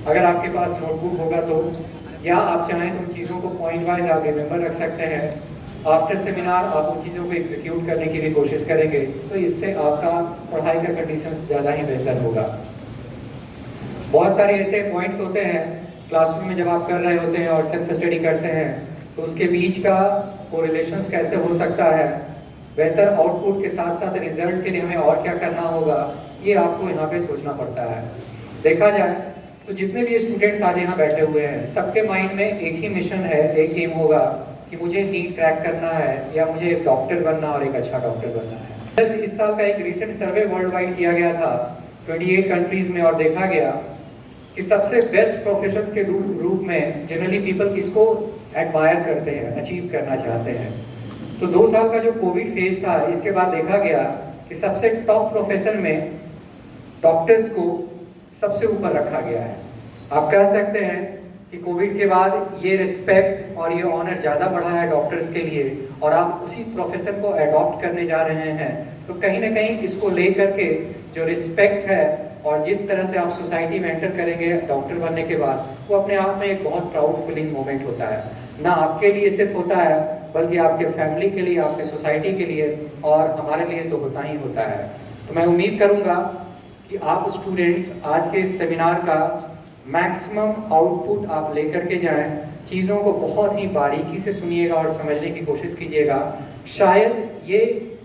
अगर आपके पास नोटबुक होगा तो, या आप चाहें तो उन चीज़ों को पॉइंट वाइज आप रिमेंबर रख सकते हैं। आफ्टर सेमिनार आप उन चीज़ों को एग्जीक्यूट करने की भी कोशिश करेंगे, तो इससे आपका पढ़ाई का कंडीशन ज़्यादा ही बेहतर होगा। बहुत सारे ऐसे पॉइंट्स होते हैं क्लासरूम में जब आप कर रहे होते हैं और सेल्फ स्टडी करते हैं, तो उसके बीच का कोरिलेशंस कैसे हो सकता है, बेहतर आउटपुट के साथ साथ रिजल्ट के लिए हमें और क्या करना होगा, ये आपको यहाँ पे सोचना पड़ता है। देखा जाए तो जितने भी स्टूडेंट्स आज यहाँ बैठे हुए हैं, सबके माइंड में एक ही मिशन है, एक एम होगा कि मुझे नीट क्रैक करना है या मुझे एक डॉक्टर बनना और एक अच्छा डॉक्टर बनना है। जस्ट इस साल का एक रिसेंट सर्वे वर्ल्ड वाइड किया गया था 28 कंट्रीज में, और देखा गया कि सबसे बेस्ट प्रोफेशंस के रूप में जनरली पीपल किसको एडमायर करते हैं, अचीव करना चाहते हैं। तो 2 साल का जो कोविड फेज था, इसके बाद देखा गया कि सबसे टॉप प्रोफेशन में डॉक्टर्स को सबसे ऊपर रखा गया है। आप कह सकते हैं कि कोविड के बाद ये रिस्पेक्ट और ये ऑनर ज़्यादा बढ़ा है डॉक्टर्स के लिए, और आप उसी प्रोफेशन को अडॉप्ट करने जा रहे हैं। तो कहीं ना कहीं इसको लेकर के जो रिस्पेक्ट है और जिस तरह से आप सोसाइटी में एंटर करेंगे डॉक्टर बनने के बाद, वो अपने आप में एक बहुत प्राउड फीलिंग मोमेंट होता है। ना आपके लिए सिर्फ होता है, बल्कि आपके फैमिली के लिए, आपके सोसाइटी के लिए, और हमारे लिए तो होता ही होता है। तो मैं उम्मीद करूंगा कि आप स्टूडेंट्स आज के इस सेमिनार का मैक्सिमम आउटपुट आप लेकर के जाएं, चीज़ों को बहुत ही बारीकी से सुनिएगा और समझने की कोशिश कीजिएगा। शायद ये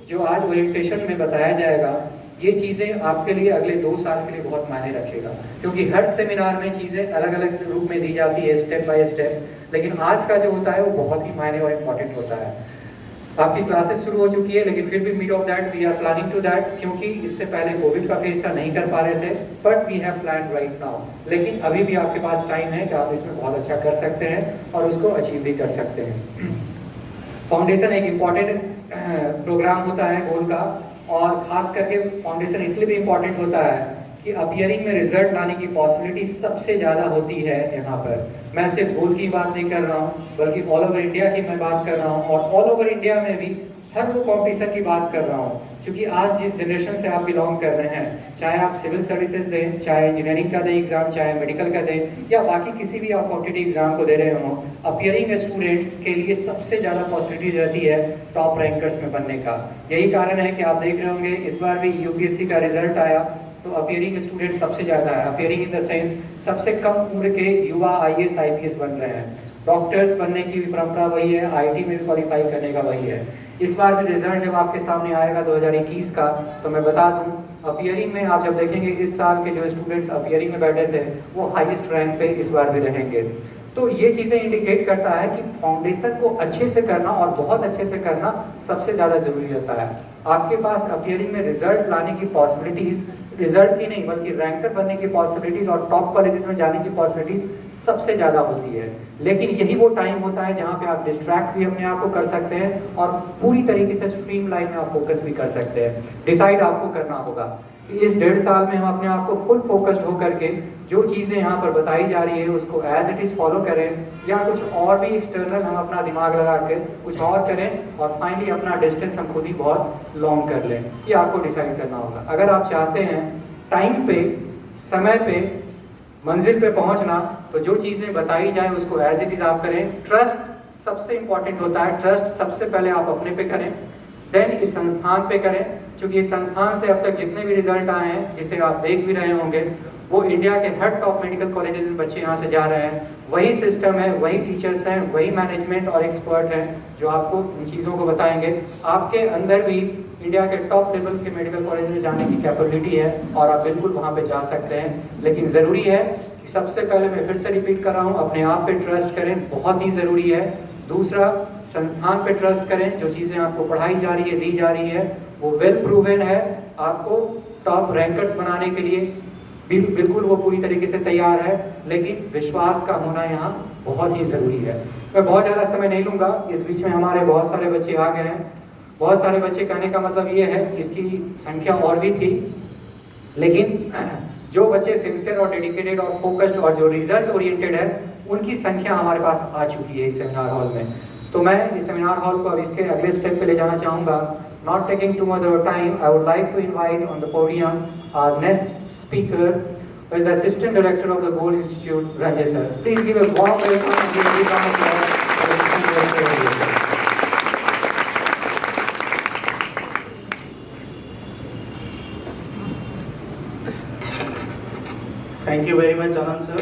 जो आज ओरिएंटेशन में बताया जाएगा, ये चीज़ें आपके लिए अगले 2 साल के लिए बहुत मायने रखेगा, क्योंकि हर सेमिनार में चीज़ें अलग अलग रूप में दी जाती है, स्टेप बाय स्टेप, लेकिन आज का जो होता है वो बहुत ही मायने और इम्पॉर्टेंट होता है। आपकी क्लासेस शुरू हो चुकी है, लेकिन फिर भी mid of that we are planning to that, क्योंकि इससे पहले कोविड का फेज था, नहीं कर पा रहे थे, but we have plan right now. लेकिन अभी भी आपके पास टाइम है कि आप इसमें बहुत अच्छा कर सकते हैं और उसको अचीव भी कर सकते हैं। फाउंडेशन एक इम्पॉर्टेंट प्रोग्राम होता है गोल का, और खास करके फाउंडेशन इसलिए भी इम्पॉर्टेंट होता है कि अपीयरिंग में रिजल्ट लाने की पॉसिबिलिटी सबसे ज़्यादा होती है यहाँ पर। मैं सिर्फ गोल की बात नहीं कर रहा हूँ, बल्कि ऑल ओवर इंडिया की मैं बात कर रहा हूँ, और ऑल ओवर इंडिया में भी हर वो कॉम्पिटिशन की बात कर रहा हूँ। क्योंकि आज जिस जनरेशन से आप बिलोंग कर रहे हैं, चाहे आप सिविल सर्विसेज दें, चाहे इंजीनियरिंग का दें एग्जाम, चाहे मेडिकल का दें, या बाकी किसी भी आप कॉम्पिटिटिव एग्जाम को दे रहे हो, अपीयरिंग स्टूडेंट्स के लिए सबसे ज़्यादा पॉसिबिलिटी रहती है टॉप रैंकर्स में बनने का। यही कारण है कि आप देख रहे होंगे इस बार भी यूपीएससी का रिजल्ट आया तो अपीयरिंग स्टूडेंट सबसे ज़्यादा है। अपीयरिंग इन द सेंस सबसे कम उम्र के युवा आईएएस आईपीएस बन रहे हैं। डॉक्टर्स बनने की भी परंपरा वही है, आईटी में भी क्वालिफाई करने का वही है। इस बार भी रिजल्ट जब आपके सामने आएगा 2021 का, तो मैं बता दूं अपीयरिंग में आप जब देखेंगे इस साल के जो स्टूडेंट्स अपीयरिंग में बैठे थे वो हाईएस्ट रैंक पे इस बार भी रहेंगे। तो ये चीज़ें इंडिकेट करता है कि फाउंडेशन को अच्छे से करना और बहुत अच्छे से करना सबसे ज़्यादा जरूरी होता है। आपके पास अपीयरिंग में रिजल्ट लाने की पॉसिबिलिटीज, रिजल्ट ही नहीं बल्कि रैंकर बनने की पॉसिबिलिटीज और टॉप कॉलेजेस में जाने की पॉसिबिलिटीज सबसे ज़्यादा होती है। लेकिन यही वो टाइम होता है जहाँ पे आप डिस्ट्रैक्ट भी अपने आप को कर सकते हैं और पूरी तरीके से स्ट्रीम लाइन में आप फोकस भी कर सकते हैं। डिसाइड आपको करना होगा कि इस 1.5 साल में हम अपने आप को फुल फोकस्ड होकर के जो चीज़ें यहाँ पर बताई जा रही है उसको एज इट इज़ फॉलो करें, या कुछ और भी एक्सटर्नल हम अपना दिमाग लगा के कुछ और करें, और फाइनली अपना डिस्टेंस हम खुद ही बहुत लॉन्ग कर लें। ये आपको डिसाइड करना होगा। अगर आप चाहते हैं टाइम पे, समय पे, मंजिल पे पहुंचना, तो जो चीज़ें बताई जाए उसको एज इट इज़ आप करें। ट्रस्ट सबसे इंपॉर्टेंट होता है। ट्रस्ट सबसे पहले आप अपने पे करें, देन इस संस्थान पे करें, क्योंकि इस संस्थान से अब तक जितने भी रिजल्ट आए हैं, जिसे आप देख भी रहे होंगे, वो इंडिया के हर टॉप मेडिकल कॉलेजेस में बच्चे यहाँ से जा रहे हैं। वही सिस्टम है, वही टीचर्स हैं, वही मैनेजमेंट और एक्सपर्ट हैं जो आपको इन चीज़ों को बताएंगे। आपके अंदर भी इंडिया के टॉप लेवल के मेडिकल कॉलेज में जाने की कैपेबिलिटी है और आप बिल्कुल वहाँ पे जा सकते हैं। लेकिन ज़रूरी है कि सबसे पहले मैं फिर से रिपीट कर रहा हूँ, अपने आप पे ट्रस्ट करें, बहुत ही ज़रूरी है। दूसरा, संस्थान पे ट्रस्ट करें। जो चीज़ें आपको पढ़ाई जा रही है, दी जा रही है, वो वेल प्रूवन है, आपको टॉप रैंकर्स बनाने के लिए बिल्कुल वो पूरी तरीके से तैयार है। लेकिन विश्वास का होना यहाँ बहुत ही ज़रूरी है। मैं बहुत ज़्यादा समय नहीं लूँगा, इस बीच में हमारे बहुत सारे बच्चे आ गए हैं। बहुत सारे बच्चे कहने का मतलब ये है, इसकी संख्या और भी थी, लेकिन जो बच्चे सिंसियर और डेडिकेटेड और फोकस्ड और जो रिजल्ट ओरिएंटेड है, उनकी संख्या हमारे पास आ चुकी है इस सेमिनार हॉल में। तो मैं इस सेमिनार हॉल को अब इसके अगले स्टेप पे ले जाना चाहूँगा। Not taking too much of time, I would like to invite on the podium our next speaker, who is the Assistant Director of the Gold Institute, Ranjay sir. Please give a warm welcome and give a big round of applause for the Assistant Director Ranjay sir. Thank you very much Anand sir.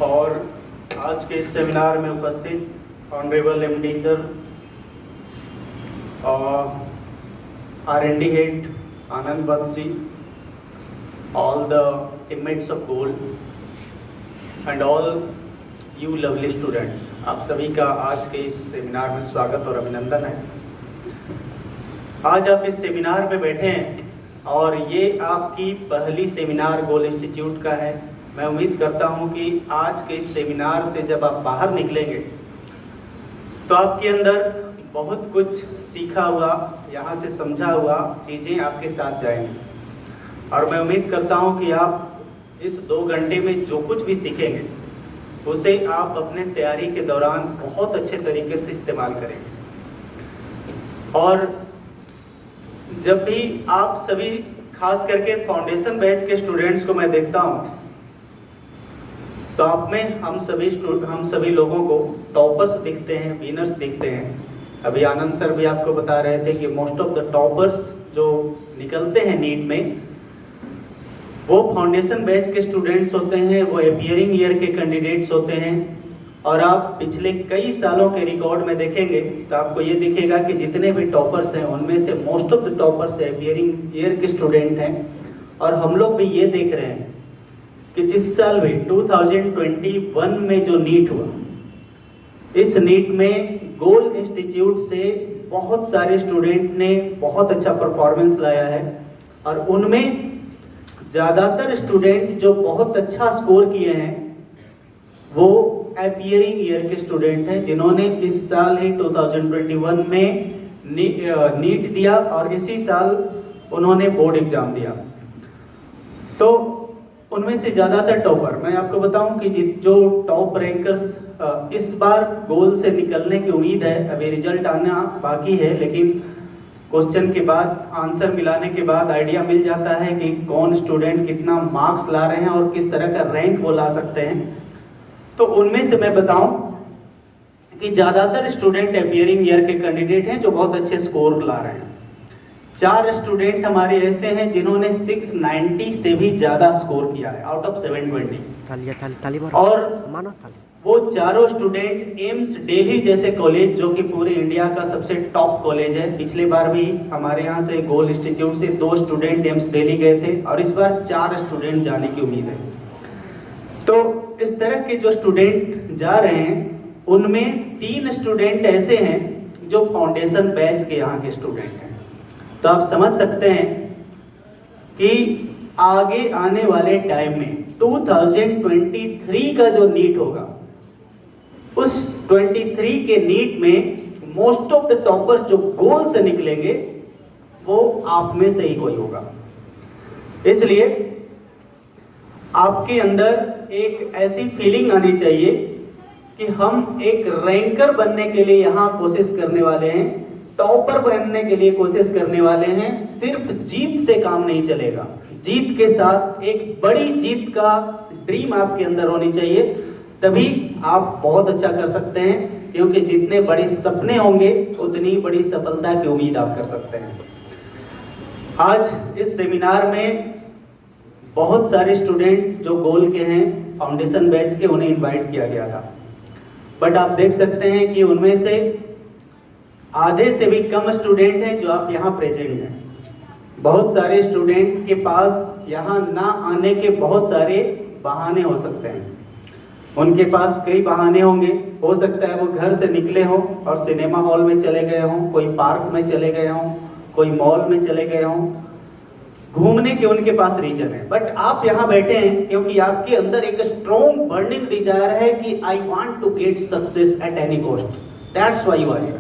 और आज के इस seminar में उपस्थित honourable MD sir, R&D head Anand Vats ji, all the teammates of gold and all you lovely students, आप सभी का आज के इस सेमिनार में स्वागत और अभिनंदन है। आज आप इस सेमिनार में बैठे हैं और ये आपकी पहली सेमिनार गोल्ड इंस्टीट्यूट का है। मैं उम्मीद करता हूँ कि आज के इस सेमिनार से जब आप बाहर निकलेंगे तो आपके अंदर बहुत कुछ सीखा हुआ, यहाँ से समझा हुआ चीज़ें आपके साथ जाएंगी। और मैं उम्मीद करता हूँ कि आप इस 2 घंटे में जो कुछ भी सीखेंगे उसे आप अपने तैयारी के दौरान बहुत अच्छे तरीके से इस्तेमाल करेंगे। और जब भी आप सभी, खास करके फाउंडेशन बैच के स्टूडेंट्स को मैं देखता हूँ तो आप में हम सभी लोगों को टॉपर्स दिखते हैं, विनर्स दिखते हैं। अभी आनंद सर भी आपको बता रहे थे कि मोस्ट ऑफ द टॉपर्स जो निकलते हैं नीट में वो फाउंडेशन बैच के स्टूडेंट्स होते हैं, वो अपीयरिंग ईयर के कैंडिडेट्स होते हैं। और आप पिछले कई सालों के रिकॉर्ड में देखेंगे तो आपको ये दिखेगा कि जितने भी टॉपर्स हैं उनमें से most of the toppers appearing year के स्टूडेंट हैं। और हम लोग भी ये देख रहे हैं कि इस साल भी 2021 में जो नीट हुआ, इस नीट में गोल्ड इंस्टीट्यूट से बहुत सारे स्टूडेंट ने बहुत अच्छा परफॉर्मेंस लाया है। और उनमें ज़्यादातर स्टूडेंट जो बहुत अच्छा स्कोर किए हैं वो अपीयरिंग ईयर के स्टूडेंट हैं, जिन्होंने इस साल ही 2021 में नीट दिया और इसी साल उन्होंने बोर्ड एग्जाम दिया। तो उनमें से ज़्यादातर टॉपर, मैं आपको बताऊं कि जो टॉप रैंकर्स इस बार गोल से निकलने की उम्मीद है। अभी रिजल्ट आना बाकी है, लेकिन क्वेश्चन के बाद आंसर मिलाने के बाद आइडिया मिल जाता है कि कौन स्टूडेंट कितना मार्क्स ला रहे हैं और किस तरह का रैंक वो ला सकते हैं। तो उनमें से मैं बताऊं कि ज़्यादातर स्टूडेंट अपीयरिंग ईयर के कैंडिडेट हैं जो बहुत अच्छे स्कोर ला रहे हैं। 4 स्टूडेंट हमारे ऐसे हैं जिन्होंने 690 से भी ज़्यादा स्कोर किया है आउट ऑफ 720। और वो चारों स्टूडेंट एम्स दिल्ली जैसे कॉलेज, जो कि पूरे इंडिया का सबसे टॉप कॉलेज है, पिछले बार भी हमारे यहाँ से गोल्ड इंस्टीट्यूट से 2 स्टूडेंट एम्स दिल्ली गए थे और इस बार 4 स्टूडेंट जाने की उम्मीद है। तो इस तरह के जो स्टूडेंट जा रहे हैं उनमें 3 स्टूडेंट ऐसे हैं जो फाउंडेशन बैच के यहाँ के स्टूडेंट हैं। तो आप समझ सकते हैं कि आगे आने वाले टाइम में 2023 का जो नीट होगा, उस 23 के नीट में मोस्ट ऑफ द टॉपर जो गोल से निकलेंगे वो आप में से ही कोई होगा। इसलिए आपके अंदर एक ऐसी फीलिंग आनी चाहिए कि हम एक रैंकर बनने के लिए यहाँ कोशिश करने वाले हैं, टॉपर बनने के लिए कोशिश करने वाले हैं। सिर्फ जीत से काम नहीं चलेगा, जीत के साथ एक बड़ी जीत का ड्रीम आपके अंदर होनी चाहिए, तभी आप बहुत अच्छा कर सकते हैं। क्योंकि जितने बड़े सपने होंगे उतनी बड़ी सफलता की उम्मीद आप कर सकते हैं। आज इस सेमिनार में बहुत सारे स्टूडेंट जो गोल के हैं, फाउंडेशन बैच के, उन्हें इनवाइट किया गया था। बट आप देख सकते हैं कि उनमें से आधे से भी कम स्टूडेंट हैं जो आप यहाँ प्रेजेंट हैं। बहुत सारे स्टूडेंट के पास यहाँ ना आने के बहुत सारे बहाने हो सकते हैं। उनके पास कई बहाने होंगे। हो सकता है वो घर से निकले हों और सिनेमा हॉल में चले गए हों, कोई पार्क में चले गए हों, कोई मॉल में चले गए हों, घूमने के उनके पास रीजन है। बट आप यहाँ बैठे हैं क्योंकि आपके अंदर एक स्ट्रॉन्ग बर्निंग डिजायर है कि I want to get success at any cost, that's why you are here.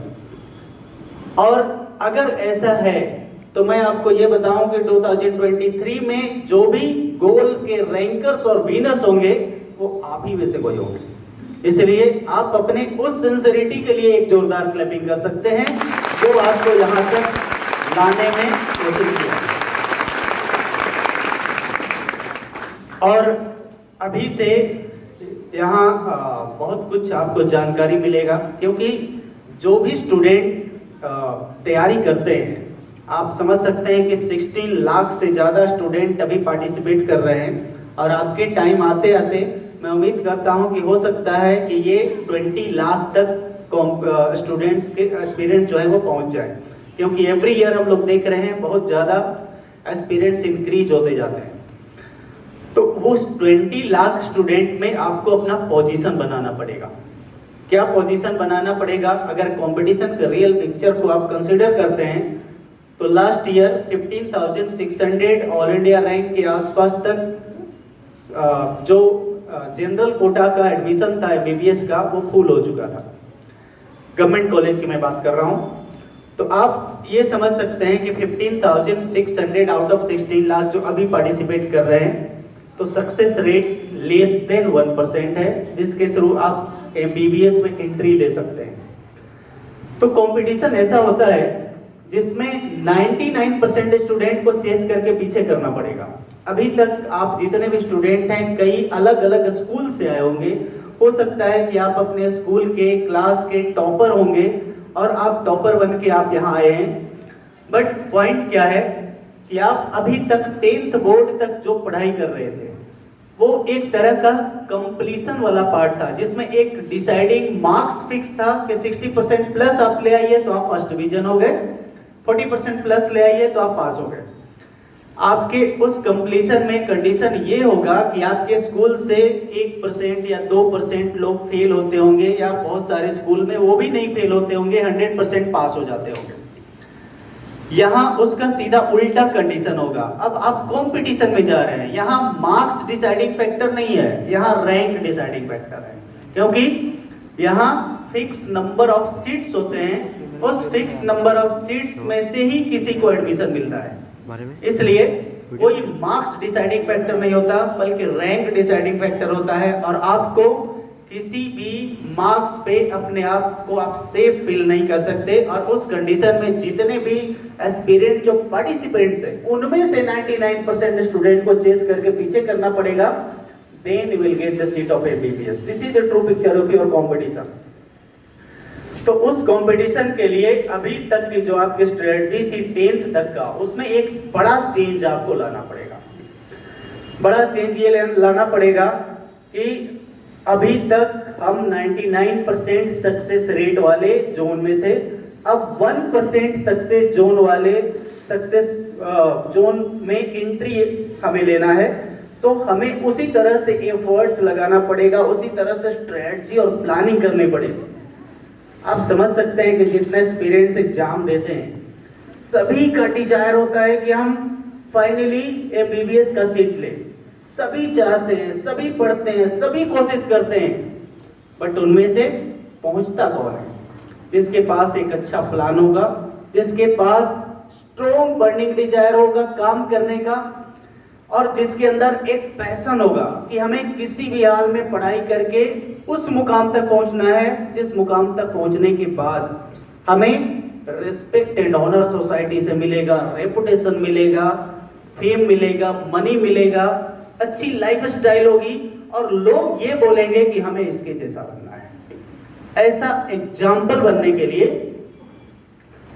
और अगर ऐसा है तो मैं आपको ये बताऊं कि 2023 में जो भी गोल के रैंकर्स और विनर्स होंगे वो आप ही में से कोई होंगे। इसलिए आप अपने उस सिंसियरिटी के लिए एक जोरदार क्लैपिंग कर सकते हैं जो आपको यहाँ तक लाने में कोशिश किया। और अभी से यहाँ बहुत कुछ आपको जानकारी मिलेगा, क्योंकि जो भी स्टूडेंट तैयारी करते हैं, आप समझ सकते हैं कि 16 लाख से ज़्यादा स्टूडेंट अभी पार्टिसिपेट कर रहे हैं। और आपके टाइम आते आते मैं उम्मीद करता हूं कि हो सकता है कि ये 20 लाख तक स्टूडेंट्स के एस्पिरेंट जो है वो पहुंच जाए, क्योंकि एवरी ईयर हम लोग देख रहे हैं बहुत ज़्यादा एस्पिरेंट्स इंक्रीज होते जाते हैं। तो वो 20 लाख स्टूडेंट में आपको अपना पोजीशन बनाना पड़ेगा। क्या पोजीशन बनाना पड़ेगा? अगर कंपटीशन के रियल पिक्चर को आप कंसीडर करते हैं तो last year 15,600 all India rank के आसपास तक जो जनरल कोटा का एडमिशन था एमबीबीएस का, वो फुल हो चुका था। गवर्नमेंट कॉलेज की मैं बात कर रहा हूं। तो आप ये समझ सकते हैं कि 15,600 आउट ऑफ 16 लाख जो अभी पार्टिसिपेट कर रहे हैं, तो सक्सेस रेट लेस देन 1% है, जिसके थ्रू आप एमबीबीएस में एंट्री ले सकते हैं। तो कंपटीशन ऐसा होता है जिसमें 99% स्टूडेंट को चेस करके पीछे करना पड़ेगा। अभी तक आप जितने भी स्टूडेंट हैं, कई अलग अलग स्कूल से आए होंगे। हो सकता है कि आप अपने स्कूल के क्लास के टॉपर होंगे और आप टॉपर बन के आप यहाँ आए हैं। बट पॉइंट क्या है कि आप अभी तक 10th बोर्ड तक जो पढ़ाई कर रहे थे, वो एक तरह का कंप्लीशन वाला पार्ट था, जिसमें एक डिसाइडिंग मार्क्स फिक्स था कि 60% प्लस आप ले आइए तो आप फर्स्ट डिवीजन हो गए, 40% प्लस ले आइए तो आप पास हो गए। आपके उस कंप्लीशन में कंडीशन ये होगा कि आपके स्कूल से 1% या 2% लोग फेल होते होंगे, या बहुत सारे स्कूल में वो भी नहीं फेल होते होंगे, 100% पास हो जाते होंगे। यहाँ उसका सीधा उल्टा कंडीशन होगा। अब आप कंपटीशन में जा रहे हैं, यहाँ मार्क्स डिसाइडिंग फैक्टर नहीं है, यहाँ रैंक डिसाइडिंग फैक्टर है, क्योंकि यहाँ फिक्स नंबर ऑफ सीट्स होते हैं। उस फिक्स नंबर ऑफ सीट्स में से ही किसी को एडमिशन मिलता है। इसलिए कोई मार्क्स डिसाइडिंग फैक्टर नहीं होता, बल्कि रैंक डिसाइडिंग फैक्टर होता है। और आपको किसी भी मार्क्स पे अपने आप को आप सेफ फील नहीं कर सकते। और उस कंडीशन में जितने भी एस्पिरेंट जो पार्टिसिपेंट्स हैं, उनमें से 99% स्टूडेंट को चेस करके पीछे करना पड़ेगा। Then you will get the seat of MBBS. This is the true picture of your competition. तो उस कंपटीशन के लिए अभी तक की जो आपकी स्ट्रेटजी थी 10th तक का, उसमें एक बड़ा चेंज आपको लाना पड़ेगा। बड़ा चेंज ये लाना पड़ेगा कि अभी तक हम 99% सक्सेस रेट वाले जोन में थे, अब 1% सक्सेस जोन वाले सक्सेस जोन में एंट्री हमें लेना है। तो हमें उसी तरह से एफर्ट्स लगाना पड़ेगा, उसी तरह से स्ट्रेटजी और प्लानिंग करनी पड़ेगी। आप समझ सकते हैं कि जितने एस्पिरेंट्स एग्जाम देते हैं, सभी का डिजायर होता है कि हम फाइनली एमबीबीएस का सीट लें। सभी चाहते हैं, सभी पढ़ते हैं, सभी कोशिश करते हैं, बट उनमें से पहुंचता कौन है? जिसके पास एक अच्छा प्लान होगा, जिसके पास स्ट्रॉन्ग बर्निंग डिजायर होगा काम करने का, और जिसके अंदर एक पैशन होगा कि हमें किसी भी हाल में पढ़ाई करके उस मुकाम तक पहुंचना है, जिस मुकाम तक पहुंचने के बाद हमें रिस्पेक्ट एंड ऑनर सोसाइटी से मिलेगा, रेपुटेशन मिलेगा, फेम मिलेगा, मनी मिलेगा, अच्छी लाइफ स्टाइल होगी, और लोग ये बोलेंगे कि हमें इसके जैसा बनना है। ऐसा एग्जाम्पल बनने के लिए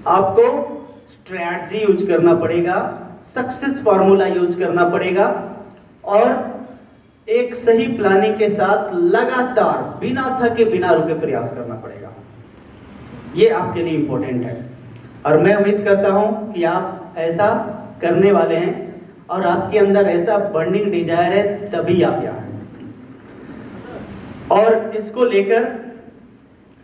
आपको स्ट्रैटेजी यूज करना पड़ेगा, सक्सेस फॉर्मूला यूज करना पड़ेगा, और एक सही प्लानिंग के साथ लगातार बिना थके बिना रुके प्रयास करना पड़ेगा। ये आपके लिए इंपॉर्टेंट है, और मैं उम्मीद करता हूं कि आप ऐसा करने वाले हैं और आपके अंदर ऐसा बर्निंग डिजायर है, तभी आप यहाँ हैं। और इसको लेकर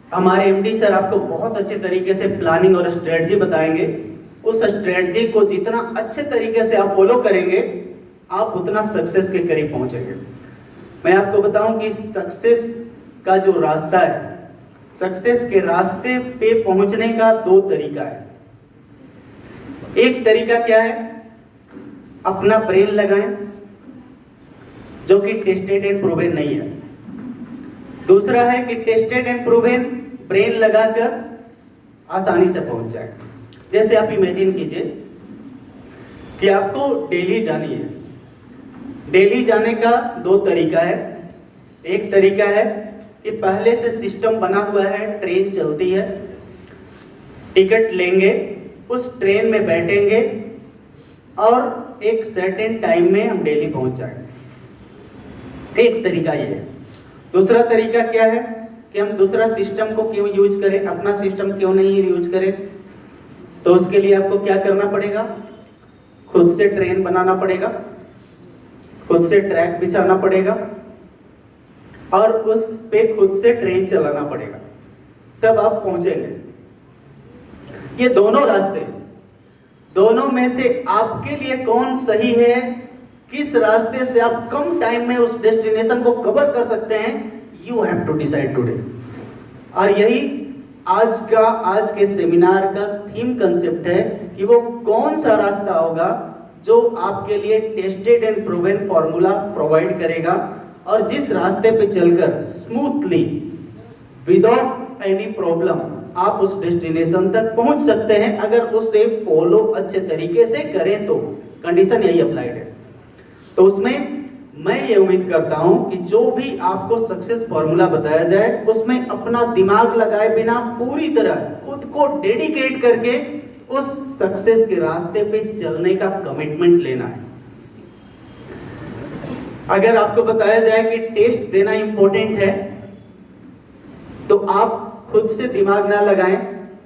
हमारे एमडी सर आपको बहुत अच्छे तरीके से प्लानिंग और स्ट्रेटजी बताएंगे। उस स्ट्रेटजी को जितना अच्छे तरीके से आप फॉलो करेंगे, आप उतना सक्सेस के करीब पहुंचेंगे। मैं आपको बताऊं कि सक्सेस का जो रास्ता है, सक्सेस के रास्ते पे पहुंचने का 2 तरीका है। एक तरीका क्या है? अपना ब्रेन लगाएं, जो कि टेस्टेड एंड प्रूवन नहीं है। दूसरा है कि टेस्टेड एंड प्रूवन ब्रेन लगाकर आसानी से पहुंच जाए। जैसे आप इमेजिन कीजिए कि आपको दिल्ली जानी है, दिल्ली जाने का दो तरीका है। एक तरीका है कि पहले से सिस्टम बना हुआ है, ट्रेन चलती है, टिकट लेंगे, उस ट्रेन में बैठेंगे और एक सर्टेन टाइम में हम दिल्ली पहुंच जाएंगे। एक तरीका ये है। दूसरा तरीका क्या है कि हम दूसरा सिस्टम को क्यों यूज करें, अपना सिस्टम क्यों नहीं यूज करें। तो उसके लिए आपको क्या करना पड़ेगा, खुद से ट्रेन बनाना पड़ेगा, खुद से ट्रैक बिछाना पड़ेगा और उस पे खुद से ट्रेन चलाना पड़ेगा, तब आप पहुंचेंगे। ये दोनों रास्ते, दोनों में से आपके लिए कौन सही है, किस रास्ते से आप कम टाइम में उस डेस्टिनेशन को कवर कर सकते हैं, you have to decide today. और यही आज के सेमिनार का थीम कंसेप्ट है कि वो कौन सा रास्ता होगा जो आपके लिए tested and proven formula provide करेगा और जिस रास्ते पे चलकर स्मूथली विदाउट एनी प्रॉब्लम आप उस डेस्टिनेशन तक पहुंच सकते हैं, अगर उसे फॉलो अच्छे तरीके से करें तो। कंडीशन यही अप्लाइड है। तो उसमें मैं ये उम्मीद करता हूं कि जो भी आपको सक्सेस फॉर्मूला बताया जाए उसमें अपना दिमाग लगाए बिना पूरी तरह खुद को डेडिकेट करके उस सक्सेस के रास्ते पे चलने का कमिटमेंट लेना है। अगर आपको बताया जाए कि टेस्ट देना इंपॉर्टेंट है तो आप खुद से दिमाग ना लगाएं,